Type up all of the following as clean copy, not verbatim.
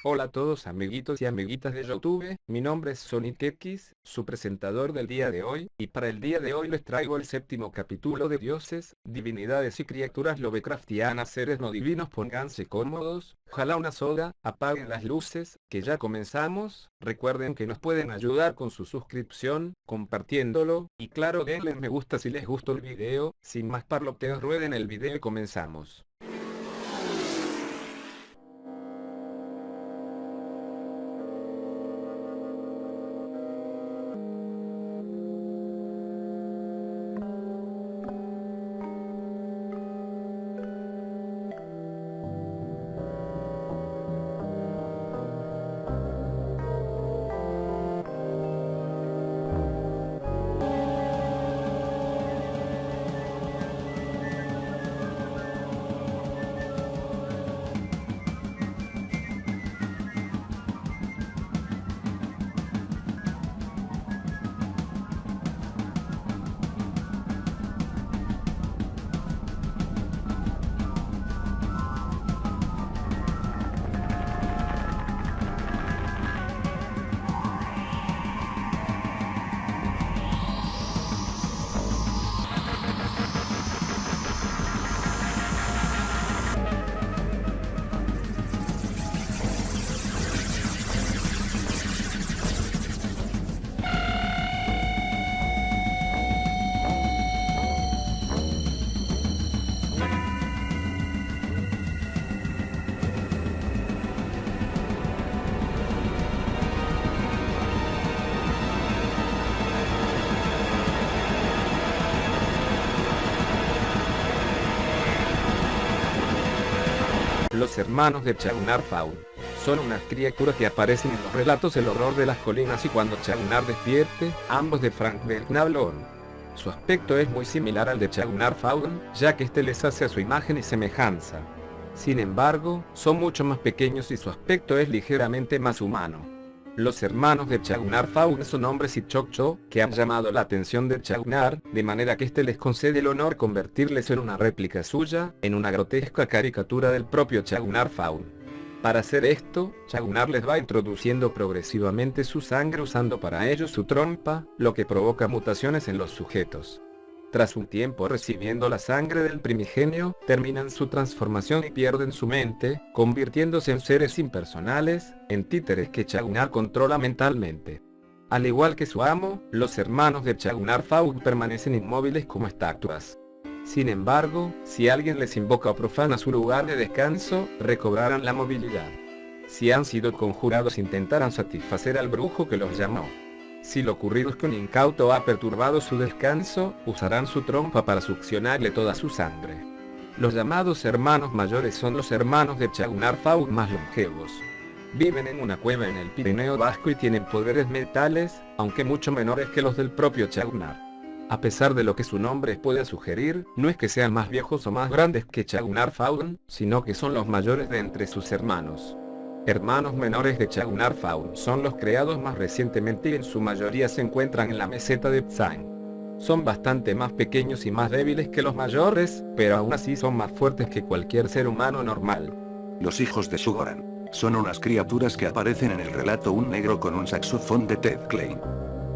Hola a todos amiguitos y amiguitas de YouTube, mi nombre es SonicX, su presentador del día de hoy, y para el día de hoy les traigo el séptimo capítulo de Dioses, Divinidades y Criaturas Lovecraftianas. Seres no divinos, pónganse cómodos, ojalá una soda, apaguen las luces, que ya comenzamos. Recuerden que nos pueden ayudar con su suscripción, compartiéndolo, y claro, denle me gusta si les gustó el video. Sin más parloteos, rueden el video y comenzamos. Los hermanos de Chagnar Faun son unas criaturas que aparecen en los relatos El horror de las colinas y Cuando Chagnar despierte, ambos de Frank Belknap. Su aspecto es muy similar al de Chagnar Faun, ya que este les hace a su imagen y semejanza. Sin embargo, son mucho más pequeños y su aspecto es ligeramente más humano. Los hermanos de Chagnar Faun son hombres y Choccho, que han llamado la atención de Chagnar, de manera que este les concede el honor convertirles en una réplica suya, en una grotesca caricatura del propio Chagnar Faun. Para hacer esto, Chagnar les va introduciendo progresivamente su sangre usando para ello su trompa, lo que provoca mutaciones en los sujetos. Tras un tiempo recibiendo la sangre del primigenio, terminan su transformación y pierden su mente, convirtiéndose en seres impersonales, en títeres que Chagnar controla mentalmente. Al igual que su amo, los hermanos de Chagnar Faun permanecen inmóviles como estatuas. Sin embargo, si alguien les invoca o profana su lugar de descanso, recobrarán la movilidad. Si han sido conjurados, intentarán satisfacer al brujo que los llamó. Si lo ocurrido es que un incauto ha perturbado su descanso, usarán su trompa para succionarle toda su sangre. Los llamados hermanos mayores son los hermanos de Chagnar Faun más longevos. Viven en una cueva en el Pirineo Vasco y tienen poderes mentales, aunque mucho menores que los del propio Chagnar. A pesar de lo que su nombre puede sugerir, no es que sean más viejos o más grandes que Chagnar Faun, sino que son los mayores de entre sus hermanos. Hermanos menores de Chagnar Faun son los creados más recientemente y en su mayoría se encuentran en la meseta de Psain. Son bastante más pequeños y más débiles que los mayores, pero aún así son más fuertes que cualquier ser humano normal. Los hijos de Shugoran son unas criaturas que aparecen en el relato Un negro con un saxofón de Ted Klein.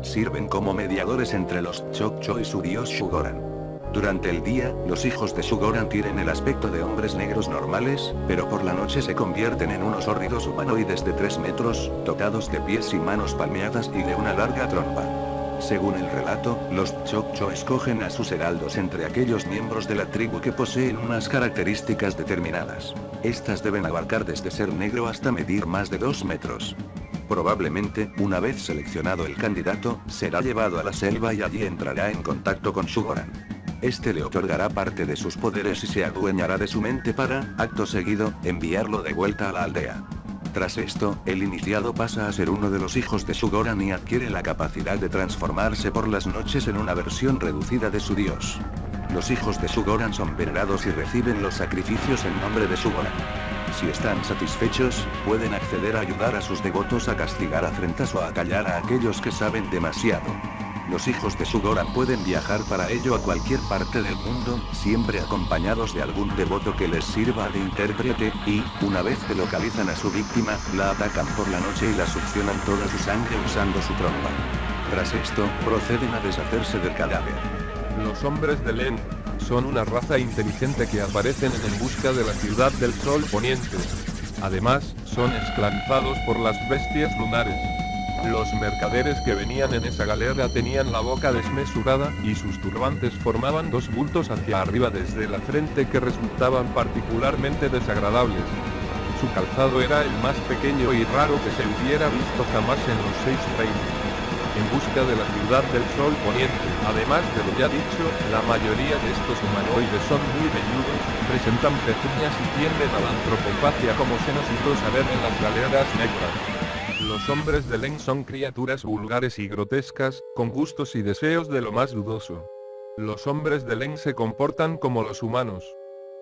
Sirven como mediadores entre los Choccho y su dios Shugoran. Durante el día, los hijos de Shugoran tienen el aspecto de hombres negros normales, pero por la noche se convierten en unos hórridos humanoides de 3 metros, dotados de pies y manos palmeadas y de una larga trompa. Según el relato, los Choccho escogen a sus heraldos entre aquellos miembros de la tribu que poseen unas características determinadas. Estas deben abarcar desde ser negro hasta medir más de 2 metros. Probablemente, una vez seleccionado el candidato, será llevado a la selva y allí entrará en contacto con Shugoran. Este le otorgará parte de sus poderes y se adueñará de su mente para, acto seguido, enviarlo de vuelta a la aldea. Tras esto, el iniciado pasa a ser uno de los hijos de Shugoran y adquiere la capacidad de transformarse por las noches en una versión reducida de su dios. Los hijos de Shugoran son venerados y reciben los sacrificios en nombre de Shugoran. Si están satisfechos, pueden acceder a ayudar a sus devotos a castigar afrentas o a callar a aquellos que saben demasiado. Los hijos de Sugoran pueden viajar para ello a cualquier parte del mundo, siempre acompañados de algún devoto que les sirva de intérprete, y, una vez que localizan a su víctima, la atacan por la noche y la succionan toda su sangre usando su trompa. Tras esto, proceden a deshacerse del cadáver. Los hombres de Len son una raza inteligente que aparecen en busca de la ciudad del sol poniente. Además, son esclavizados por las bestias lunares. Los mercaderes que venían en esa galera tenían la boca desmesurada, y sus turbantes formaban dos bultos hacia arriba desde la frente que resultaban particularmente desagradables. Su calzado era el más pequeño y raro que se hubiera visto jamás en los 6 reinos. En busca de la ciudad del sol poniente. Además de lo ya dicho, la mayoría de estos humanoides son muy velludos, presentan pezuñas y tienden a la antropofagia como se nos hizo saber en las galeras negras. Los hombres de Len son criaturas vulgares y grotescas, con gustos y deseos de lo más dudoso. Los hombres de Len se comportan como los humanos.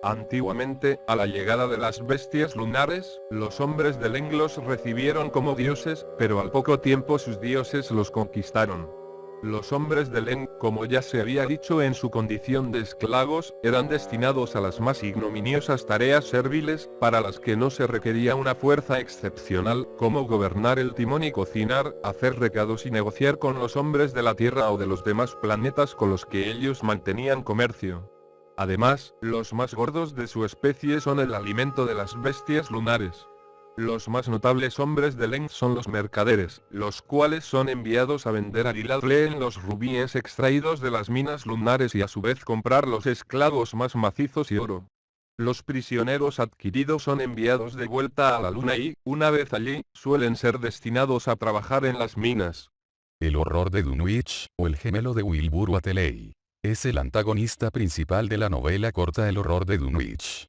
Antiguamente, a la llegada de las bestias lunares, los hombres de Len los recibieron como dioses, pero al poco tiempo sus dioses los conquistaron. Los hombres de Len, como ya se había dicho en su condición de esclavos, eran destinados a las más ignominiosas tareas serviles, para las que no se requería una fuerza excepcional, como gobernar el timón y cocinar, hacer recados y negociar con los hombres de la Tierra o de los demás planetas con los que ellos mantenían comercio. Además, los más gordos de su especie son el alimento de las bestias lunares. Los más notables hombres de Len son los mercaderes, los cuales son enviados a vender a Giladleen los rubíes extraídos de las minas lunares y a su vez comprar los esclavos más macizos y oro. Los prisioneros adquiridos son enviados de vuelta a la luna y, una vez allí, suelen ser destinados a trabajar en las minas. El horror de Dunwich, o el gemelo de Wilbur Whateley, es el antagonista principal de la novela corta El horror de Dunwich.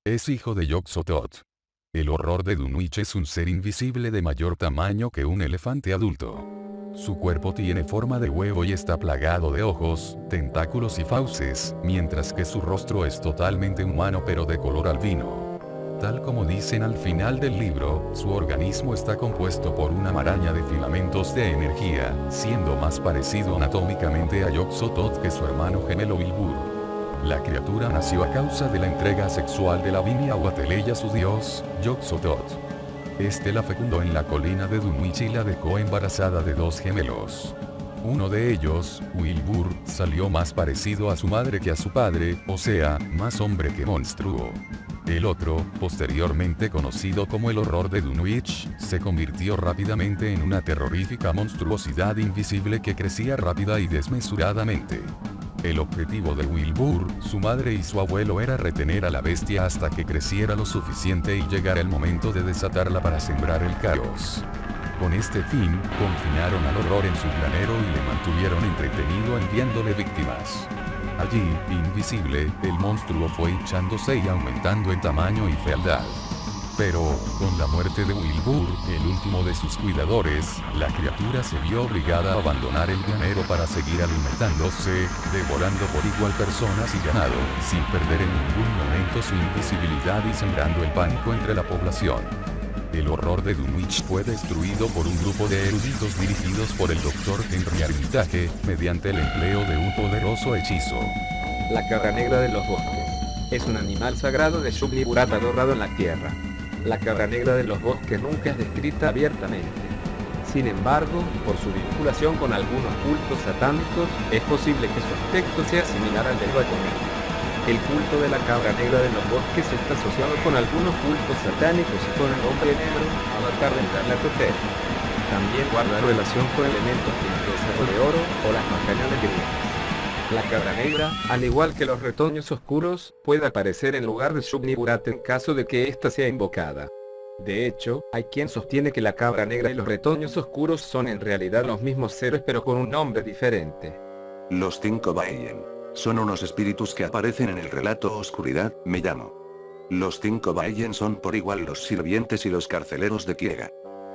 Es hijo de Yog-Sothoth. El horror de Dunwich es un ser invisible de mayor tamaño que un elefante adulto. Su cuerpo tiene forma de huevo y está plagado de ojos, tentáculos y fauces, mientras que su rostro es totalmente humano pero de color albino. Tal como dicen al final del libro, su organismo está compuesto por una maraña de filamentos de energía, siendo más parecido anatómicamente a Yog-Sothoth que su hermano gemelo Wilbur. La criatura nació a causa de la entrega sexual de Lavinia Whateley a su dios, Yog-Sothoth. Este la fecundó en la colina de Dunwich y la dejó embarazada de 2 gemelos. Uno de ellos, Wilbur, salió más parecido a su madre que a su padre, o sea, más hombre que monstruo. El otro, posteriormente conocido como el horror de Dunwich, se convirtió rápidamente en una terrorífica monstruosidad invisible que crecía rápida y desmesuradamente. El objetivo de Wilbur, su madre y su abuelo era retener a la bestia hasta que creciera lo suficiente y llegara el momento de desatarla para sembrar el caos. Con este fin, confinaron al horror en su granero y le mantuvieron entretenido enviándole víctimas. Allí, invisible, el monstruo fue hinchándose y aumentando en tamaño y fealdad. Pero, con la muerte de Wilbur, el último de sus cuidadores, la criatura se vio obligada a abandonar el granero para seguir alimentándose, devorando por igual personas y ganado, sin perder en ningún momento su invisibilidad y sembrando el pánico entre la población. El horror de Dunwich fue destruido por un grupo de eruditos dirigidos por el Dr. Henry Armitage, mediante el empleo de un poderoso hechizo. La cabra negra de los bosques. Es un animal sagrado de Shub-Niggurath adorado en la tierra. La cabra negra de los bosques nunca es descrita abiertamente. Sin embargo, por su vinculación con algunos cultos satánicos, es posible que su aspecto sea similar al del Bacomet. El culto de la cabra negra de los bosques está asociado con algunos cultos satánicos y con el hombre negro, avatar de Nyarlathotep. También guarda relación con elementos como el becerro de oro o las macañones griegas. La cabra negra, al igual que los retoños oscuros, puede aparecer en lugar de Shub-Niggurath en caso de que ésta sea invocada. De hecho, hay quien sostiene que la cabra negra y los retoños oscuros son en realidad los mismos seres pero con un nombre diferente. Los 5 Bayen. Son unos espíritus que aparecen en el relato Oscuridad, me llamo. Los 5 Bayen son por igual los sirvientes y los carceleros de Kiega.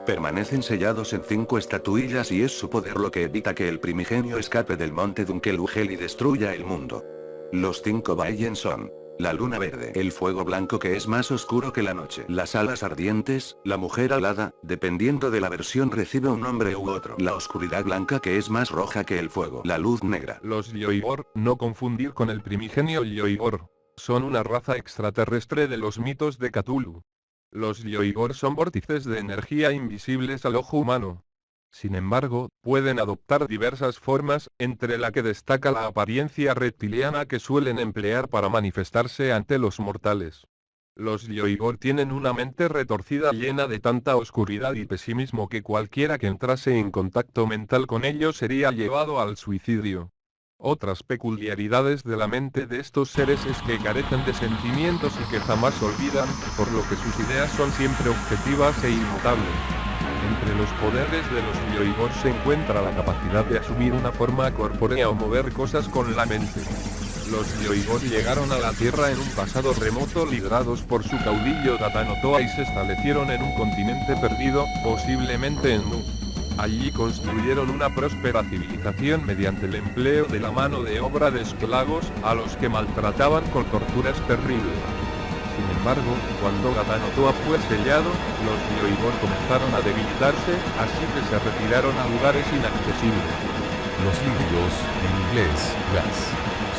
Permanecen sellados en 5 estatuillas y es su poder lo que evita que el primigenio escape del monte Dunkelugel y destruya el mundo. Los 5 Bayen son La luna verde, el fuego blanco que es más oscuro que la noche, las alas ardientes, la mujer alada, dependiendo de la versión recibe un nombre u otro, la oscuridad blanca que es más roja que el fuego, la luz negra. Los Yoigor, no confundir con el primigenio Yoigor, son una raza extraterrestre de los mitos de Cthulhu. Los Yoigor son vórtices de energía invisibles al ojo humano. Sin embargo, pueden adoptar diversas formas, entre la que destaca la apariencia reptiliana que suelen emplear para manifestarse ante los mortales. Los Yoigor tienen una mente retorcida llena de tanta oscuridad y pesimismo que cualquiera que entrase en contacto mental con ellos sería llevado al suicidio. Otras peculiaridades de la mente de estos seres es que carecen de sentimientos y que jamás olvidan, por lo que sus ideas son siempre objetivas e inmutables. Entre los poderes de los Yoigor se encuentra la capacidad de asumir una forma corpórea o mover cosas con la mente. Los Yoigor llegaron a la Tierra en un pasado remoto liderados por su caudillo Datanotoa y se establecieron en un continente perdido, posiblemente en Nu. Allí construyeron una próspera civilización mediante el empleo de la mano de obra de esclavos, a los que maltrataban con torturas terribles. Sin embargo, cuando Datanotoa fue sellado, los Yoigor comenzaron a debilitarse, así que se retiraron a lugares inaccesibles. Los lívidos, en inglés, gas,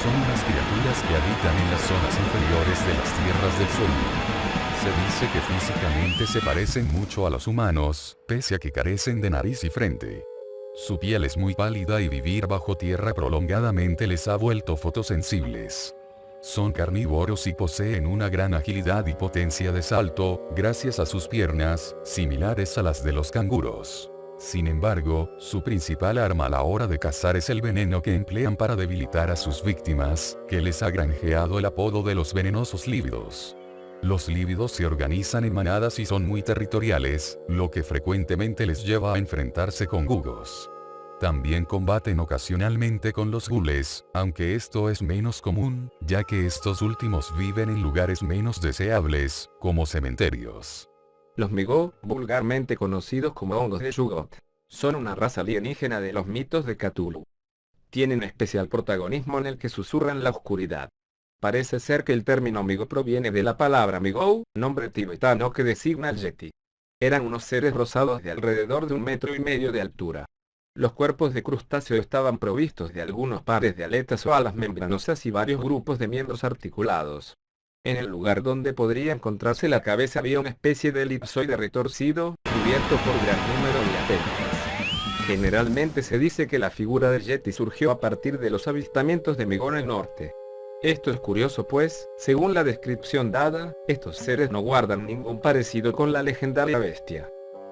son unas criaturas que habitan en las zonas inferiores de las tierras del sueño. Se dice que físicamente se parecen mucho a los humanos, pese a que carecen de nariz y frente. Su piel es muy pálida y vivir bajo tierra prolongadamente les ha vuelto fotosensibles. Son carnívoros y poseen una gran agilidad y potencia de salto, gracias a sus piernas, similares a las de los canguros. Sin embargo, su principal arma a la hora de cazar es el veneno que emplean para debilitar a sus víctimas, que les ha granjeado el apodo de los venenosos lívidos. Los lívidos se organizan en manadas y son muy territoriales, lo que frecuentemente les lleva a enfrentarse con gugos. También combaten ocasionalmente con los gules, aunque esto es menos común, ya que estos últimos viven en lugares menos deseables, como cementerios. Los Migó, vulgarmente conocidos como hongos de Shuggoth, son una raza alienígena de los mitos de Cthulhu. Tienen especial protagonismo en el que susurran la oscuridad. Parece ser que el término Migó proviene de la palabra Migou, nombre tibetano que designa al Yeti. Eran unos seres rosados de alrededor de 1,5 metros de altura. Los cuerpos de crustáceo estaban provistos de algunos pares de aletas o alas membranosas y varios grupos de miembros articulados. En el lugar donde podría encontrarse la cabeza había una especie de elipsoide retorcido, cubierto por gran número de apéndices. Generalmente se dice que la figura del Yeti surgió a partir de los avistamientos de Migó en el norte. Esto es curioso pues, según la descripción dada, estos seres no guardan ningún parecido con la legendaria bestia.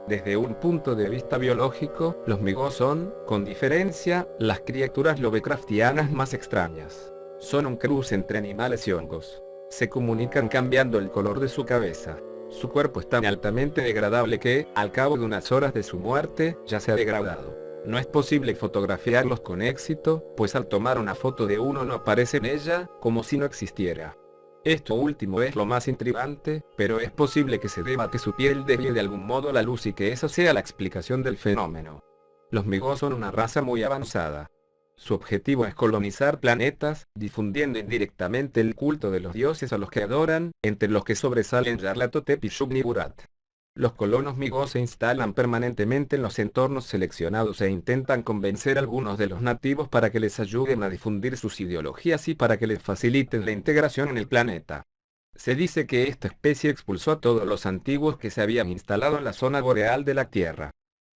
Desde un punto de vista biológico, los Migó son, con diferencia, las criaturas lovecraftianas más extrañas. Son un cruce entre animales y hongos. Se comunican cambiando el color de su cabeza. Su cuerpo es tan altamente degradable que, al cabo de unas horas de su muerte, ya se ha degradado. No es posible fotografiarlos con éxito, pues al tomar una foto de uno no aparece en ella, como si no existiera. Esto último es lo más intrigante, pero es posible que se deba a que su piel desvíe de algún modo la luz y que esa sea la explicación del fenómeno. Los Migó son una raza muy avanzada. Su objetivo es colonizar planetas, difundiendo indirectamente el culto de los dioses a los que adoran, entre los que sobresalen Yarlatotep y Shub-Niggurath. Los colonos Migó se instalan permanentemente en los entornos seleccionados e intentan convencer a algunos de los nativos para que les ayuden a difundir sus ideologías y para que les faciliten la integración en el planeta. Se dice que esta especie expulsó a todos los antiguos que se habían instalado en la zona boreal de la Tierra.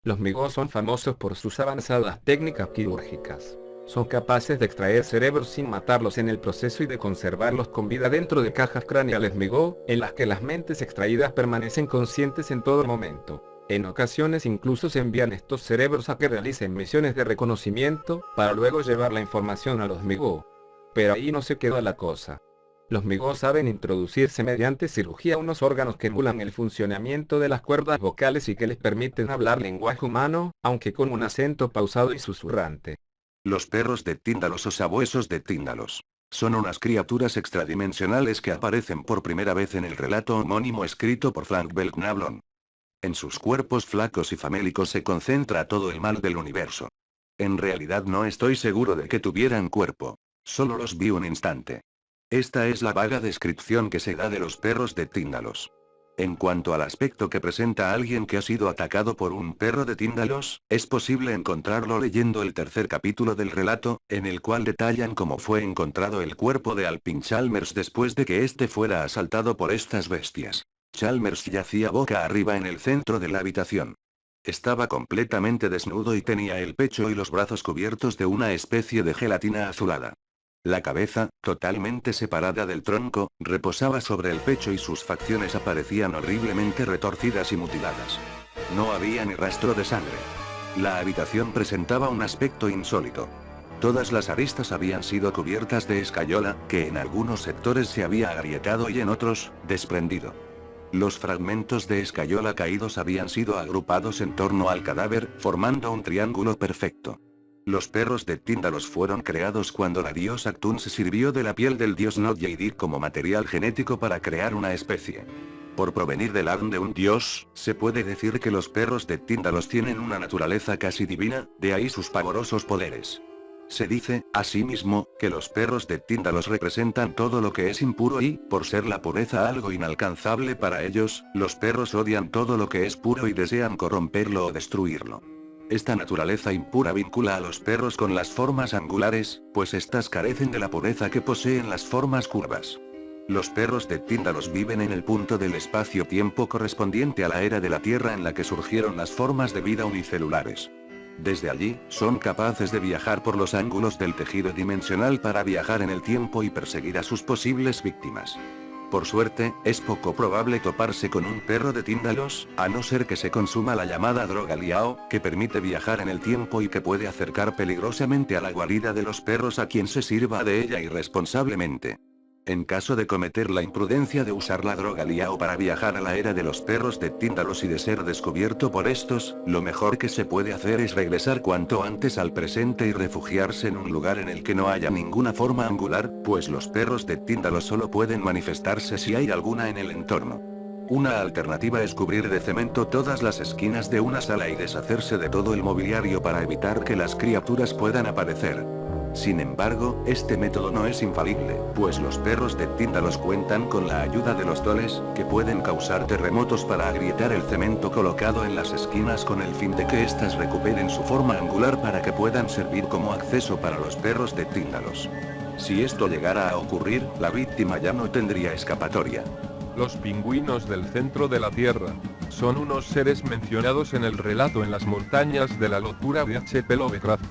Los Migó son famosos por sus avanzadas técnicas quirúrgicas. Son capaces de extraer cerebros sin matarlos en el proceso y de conservarlos con vida dentro de cajas craneales Migó, en las que las mentes extraídas permanecen conscientes en todo momento. En ocasiones incluso se envían estos cerebros a que realicen misiones de reconocimiento, para luego llevar la información a los Migó. Pero ahí no se quedó la cosa. Los Migó saben introducirse mediante cirugía unos órganos que emulan el funcionamiento de las cuerdas vocales y que les permiten hablar lenguaje humano, aunque con un acento pausado y susurrante. Los perros de Tíndalos o sabuesos de Tíndalos. Son unas criaturas extradimensionales que aparecen por primera vez en el relato homónimo escrito por Frank Belknap. En sus cuerpos flacos y famélicos se concentra todo el mal del universo. En realidad no estoy seguro de que tuvieran cuerpo. Solo los vi un instante. Esta es la vaga descripción que se da de los perros de Tíndalos. En cuanto al aspecto que presenta alguien que ha sido atacado por un perro de Tíndalos, es posible encontrarlo leyendo el tercer capítulo del relato, en el cual detallan cómo fue encontrado el cuerpo de Alpin Chalmers después de que éste fuera asaltado por estas bestias. Chalmers yacía boca arriba en el centro de la habitación. Estaba completamente desnudo y tenía el pecho y los brazos cubiertos de una especie de gelatina azulada. La cabeza, totalmente separada del tronco, reposaba sobre el pecho y sus facciones aparecían horriblemente retorcidas y mutiladas. No había ni rastro de sangre. La habitación presentaba un aspecto insólito. Todas las aristas habían sido cubiertas de escayola, que en algunos sectores se había agrietado y en otros, desprendido. Los fragmentos de escayola caídos habían sido agrupados en torno al cadáver, formando un triángulo perfecto. Los perros de Tíndalos fueron creados cuando la diosa Ktun se sirvió de la piel del dios Nod-Yaidir como material genético para crear una especie. Por provenir del ADN de un dios, se puede decir que los perros de Tíndalos tienen una naturaleza casi divina, de ahí sus pavorosos poderes. Se dice, asimismo, que los perros de Tíndalos representan todo lo que es impuro y, por ser la pureza algo inalcanzable para ellos, los perros odian todo lo que es puro y desean corromperlo o destruirlo. Esta naturaleza impura vincula a los perros con las formas angulares, pues éstas carecen de la pureza que poseen las formas curvas. Los perros de Tíndalos viven en el punto del espacio-tiempo correspondiente a la era de la Tierra en la que surgieron las formas de vida unicelulares. Desde allí, son capaces de viajar por los ángulos del tejido dimensional para viajar en el tiempo y perseguir a sus posibles víctimas. Por suerte, es poco probable toparse con un perro de Tíndalos, a no ser que se consuma la llamada droga Liao, que permite viajar en el tiempo y que puede acercar peligrosamente a la guarida de los perros a quien se sirva de ella irresponsablemente. En caso de cometer la imprudencia de usar la droga Liao para viajar a la era de los perros de Tíndalos y de ser descubierto por estos, lo mejor que se puede hacer es regresar cuanto antes al presente y refugiarse en un lugar en el que no haya ninguna forma angular, pues los perros de Tíndalos solo pueden manifestarse si hay alguna en el entorno. Una alternativa es cubrir de cemento todas las esquinas de una sala y deshacerse de todo el mobiliario para evitar que las criaturas puedan aparecer. Sin embargo, este método no es infalible, pues los perros de Tíndalos cuentan con la ayuda de los doles, que pueden causar terremotos para agrietar el cemento colocado en las esquinas con el fin de que éstas recuperen su forma angular para que puedan servir como acceso para los perros de Tíndalos. Si esto llegara a ocurrir, la víctima ya no tendría escapatoria. Los pingüinos del centro de la Tierra son unos seres mencionados en el relato en las montañas de la locura de H.P. Lovecraft.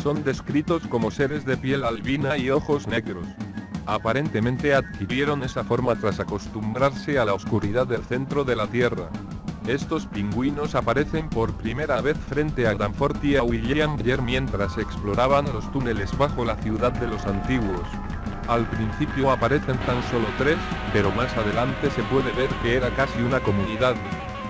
Son descritos como seres de piel albina y ojos negros. Aparentemente adquirieron esa forma tras acostumbrarse a la oscuridad del centro de la Tierra. Estos pingüinos aparecen por primera vez frente a Danforth y a William Blair mientras exploraban los túneles bajo la ciudad de los antiguos. Al principio aparecen tan solo 3, pero más adelante se puede ver que era casi una comunidad.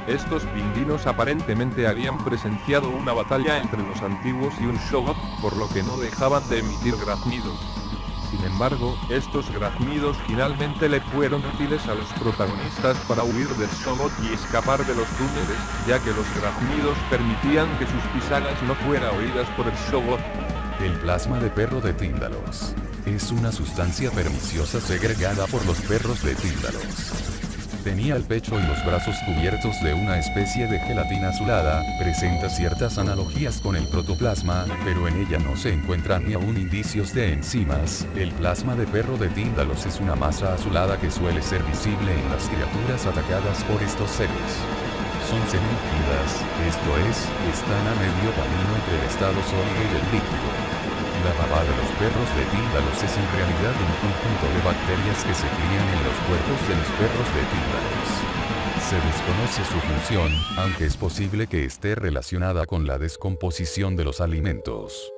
Estos pingüinos aparentemente habían presenciado una batalla entre los antiguos y un Shoggoth, por lo que no dejaban de emitir graznidos. Sin embargo, estos graznidos finalmente le fueron útiles a los protagonistas para huir del Shoggoth y escapar de los túneles, ya que los graznidos permitían que sus pisadas no fueran oídas por el Shoggoth. El plasma de perro de Tíndalos es una sustancia perniciosa segregada por los perros de Tíndalos. Tenía el pecho y los brazos cubiertos de una especie de gelatina azulada, presenta ciertas analogías con el protoplasma, pero en ella no se encuentran ni aún indicios de enzimas. El plasma de perro de Tíndalos es una masa azulada que suele ser visible en las criaturas atacadas por estos seres. Son semilíquidas, esto es, están a medio camino entre el estado sólido y el líquido. La baba de los perros de Tíndalos es en realidad un conjunto de bacterias que se crían en los cuerpos de los perros de Tíndalos. Se desconoce su función, aunque es posible que esté relacionada con la descomposición de los alimentos.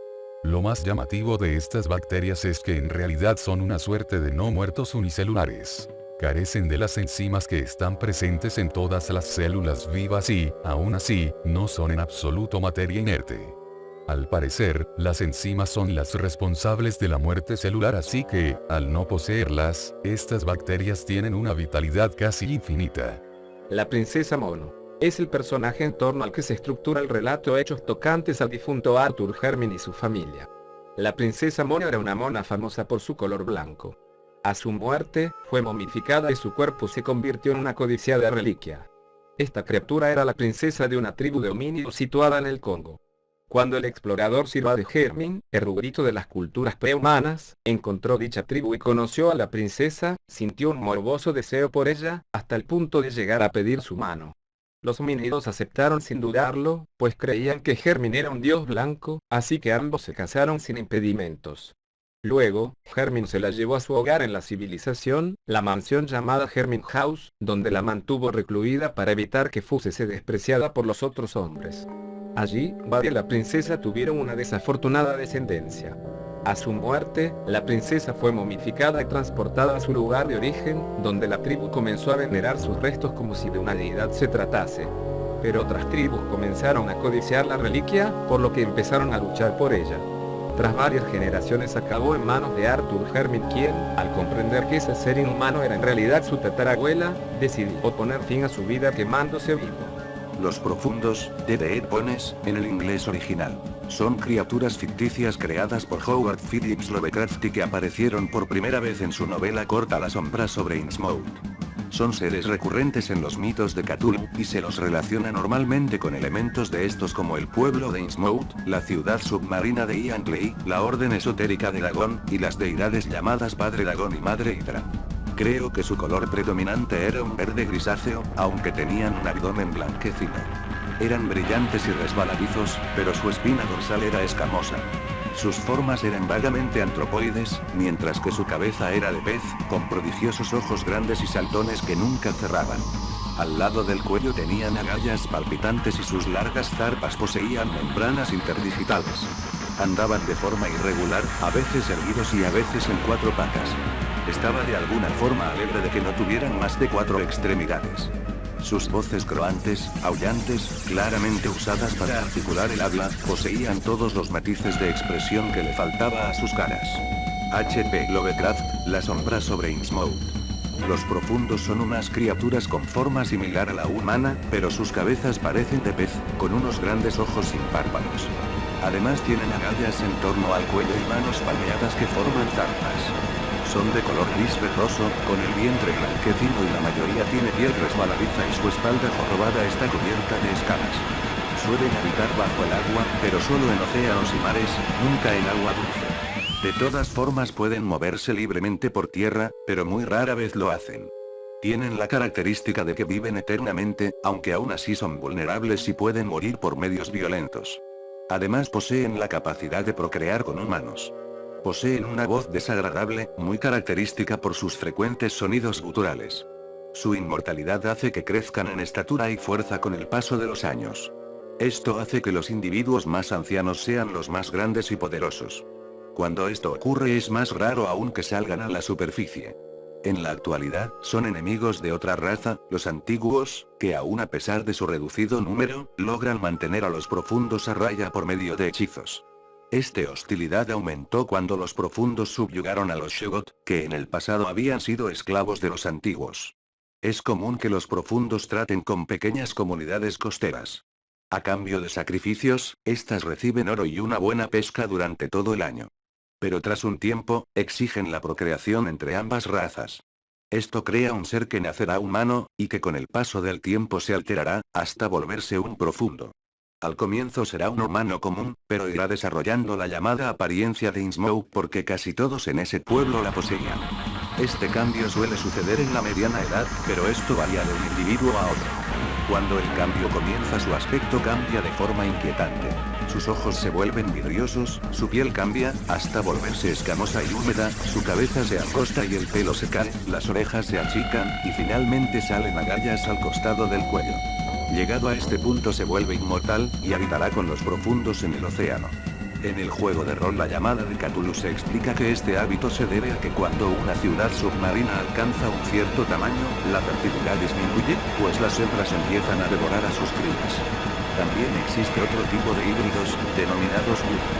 Lo más llamativo de estas bacterias es que en realidad son una suerte de no muertos unicelulares. Carecen de las enzimas que están presentes en todas las células vivas y, aún así, no son en absoluto materia inerte. Al parecer, las enzimas son las responsables de la muerte celular, así que, al no poseerlas, estas bacterias tienen una vitalidad casi infinita. La princesa Mono es el personaje en torno al que se estructura el relato hechos tocantes al difunto Arthur Hermin y su familia. La princesa Mono era una mona famosa por su color blanco. A su muerte, fue momificada y su cuerpo se convirtió en una codiciada reliquia. Esta criatura era la princesa de una tribu de homínidos situada en el Congo. Cuando el explorador Sirva de Hermin, erudito de las culturas prehumanas, encontró dicha tribu y conoció a la princesa, sintió un morboso deseo por ella, hasta el punto de llegar a pedir su mano. Los homínidos aceptaron sin dudarlo, pues creían que Hermin era un dios blanco, así que ambos se casaron sin impedimentos. Luego, Hermin se la llevó a su hogar en la civilización, la mansión llamada Hermin House, donde la mantuvo recluida para evitar que fuese despreciada por los otros hombres. Allí, Badi y la princesa tuvieron una desafortunada descendencia. A su muerte, la princesa fue momificada y transportada a su lugar de origen, donde la tribu comenzó a venerar sus restos como si de una deidad se tratase. Pero otras tribus comenzaron a codiciar la reliquia, por lo que empezaron a luchar por ella. Tras varias generaciones acabó en manos de Arthur Hermin, quien, al comprender que ese ser inhumano era en realidad su tatarabuela, decidió poner fin a su vida quemándose vivo. Los profundos, de Dead Bones, en el inglés original, son criaturas ficticias creadas por Howard Phillips Lovecraft y que aparecieron por primera vez en su novela corta La sombra sobre Innsmouth. Son seres recurrentes en los mitos de Cthulhu, y se los relaciona normalmente con elementos de estos como el pueblo de Innsmouth, la ciudad submarina de Ian Clay, la orden esotérica de Dagon, y las deidades llamadas Padre Dagon y Madre Hydra. Creo que su color predominante era un verde grisáceo, aunque tenían un abdomen blanquecino. Eran brillantes y resbaladizos, pero su espina dorsal era escamosa. Sus formas eran vagamente antropoides, mientras que su cabeza era de pez, con prodigiosos ojos grandes y saltones que nunca cerraban. Al lado del cuello tenían agallas palpitantes y sus largas zarpas poseían membranas interdigitales. Andaban de forma irregular, a veces erguidos y a veces en 4 patas. Estaba de alguna forma alegre de que no tuvieran más de 4 extremidades. Sus voces croantes, aullantes, claramente usadas para articular el habla, poseían todos los matices de expresión que le faltaba a sus caras. H.P. Lovecraft, La sombra sobre Innsmouth. Los profundos son unas criaturas con forma similar a la humana, pero sus cabezas parecen de pez, con unos grandes ojos sin párpados. Además tienen agallas en torno al cuello y manos palmeadas que forman zarpas. Son de color gris verdoso, con el vientre blanquecino y la mayoría tiene piel resbaladiza y su espalda jorobada está cubierta de escamas. Suelen habitar bajo el agua, pero solo en océanos y mares, nunca en agua dulce. De todas formas pueden moverse libremente por tierra, pero muy rara vez lo hacen. Tienen la característica de que viven eternamente, aunque aún así son vulnerables y pueden morir por medios violentos. Además poseen la capacidad de procrear con humanos. Poseen una voz desagradable, muy característica por sus frecuentes sonidos guturales. Su inmortalidad hace que crezcan en estatura y fuerza con el paso de los años. Esto hace que los individuos más ancianos sean los más grandes y poderosos. Cuando esto ocurre es más raro aún que salgan a la superficie. En la actualidad, son enemigos de otra raza, los antiguos, que aún a pesar de su reducido número, logran mantener a los profundos a raya por medio de hechizos. Esta hostilidad aumentó cuando los profundos subyugaron a los Shoggoth, que en el pasado habían sido esclavos de los antiguos. Es común que los profundos traten con pequeñas comunidades costeras. A cambio de sacrificios, estas reciben oro y una buena pesca durante todo el año. Pero tras un tiempo, exigen la procreación entre ambas razas. Esto crea un ser que nacerá humano, y que con el paso del tiempo se alterará, hasta volverse un profundo. Al comienzo será un humano común, pero irá desarrollando la llamada apariencia de Innsmouth porque casi todos en ese pueblo la poseían. Este cambio suele suceder en la mediana edad, pero esto varía de un individuo a otro. Cuando el cambio comienza su aspecto cambia de forma inquietante. Sus ojos se vuelven vidriosos, su piel cambia, hasta volverse escamosa y húmeda, su cabeza se angosta y el pelo se cae, las orejas se achican, y finalmente salen agallas al costado del cuello. Llegado a este punto se vuelve inmortal, y habitará con los profundos en el océano. En el juego de rol La llamada de Cthulhu se explica que este hábito se debe a que cuando una ciudad submarina alcanza un cierto tamaño, la fertilidad disminuye, pues las hembras empiezan a devorar a sus crías. También existe otro tipo de híbridos, denominados Ultra.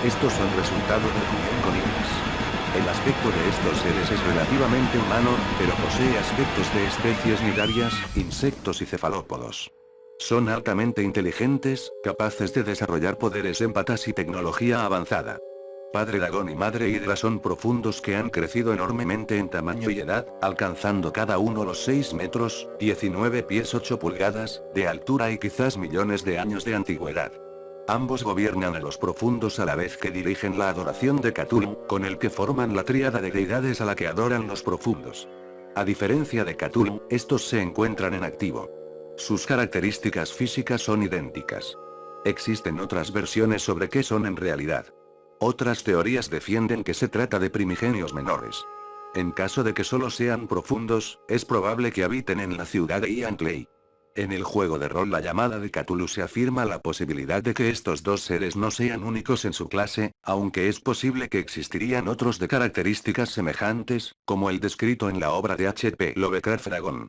Estos son resultado de la unión con híbridos. El aspecto de estos seres es relativamente humano, pero posee aspectos de especies nidarias, insectos y cefalópodos. Son altamente inteligentes, capaces de desarrollar poderes empatas y tecnología avanzada. Padre Dragón y Madre Hidra son profundos que han crecido enormemente en tamaño y edad, alcanzando cada uno los 6 metros, 19 pies 8 pulgadas, de altura y quizás millones de años de antigüedad. Ambos gobiernan a los profundos a la vez que dirigen la adoración de Cthulhu, con el que forman la tríada de deidades a la que adoran los profundos. A diferencia de Cthulhu, estos se encuentran en activo. Sus características físicas son idénticas. Existen otras versiones sobre qué son en realidad. Otras teorías defienden que se trata de primigenios menores. En caso de que solo sean profundos, es probable que habiten en la ciudad de Iantley. En el juego de rol La Llamada de Cthulhu se afirma la posibilidad de que estos dos seres no sean únicos en su clase, aunque es posible que existirían otros de características semejantes, como el descrito en la obra de H.P. Lovecraft Dragon.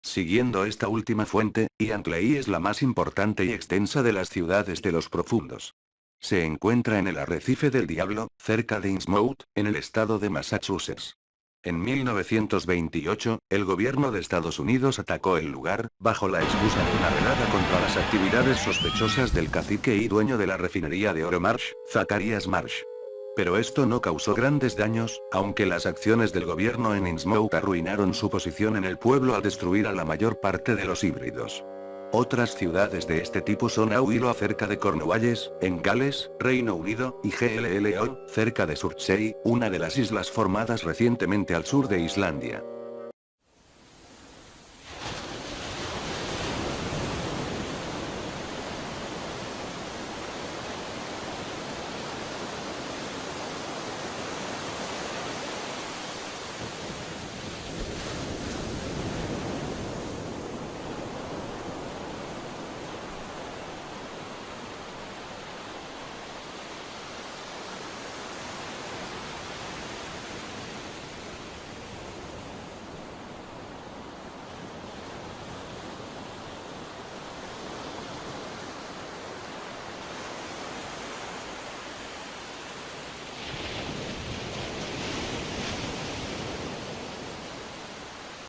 Siguiendo esta última fuente, Iantley es la más importante y extensa de las ciudades de los profundos. Se encuentra en el Arrecife del Diablo, cerca de Innsmouth, en el estado de Massachusetts. En 1928, el gobierno de Estados Unidos atacó el lugar, bajo la excusa de una redada contra las actividades sospechosas del cacique y dueño de la refinería de oro Marsh, Zacharias Marsh. Pero esto no causó grandes daños, aunque las acciones del gobierno en Innsmouth arruinaron su posición en el pueblo al destruir a la mayor parte de los híbridos. Otras ciudades de este tipo son Auilo cerca de Cornualles, en Gales, Reino Unido, y Gllo, cerca de Surtsey, una de las islas formadas recientemente al sur de Islandia.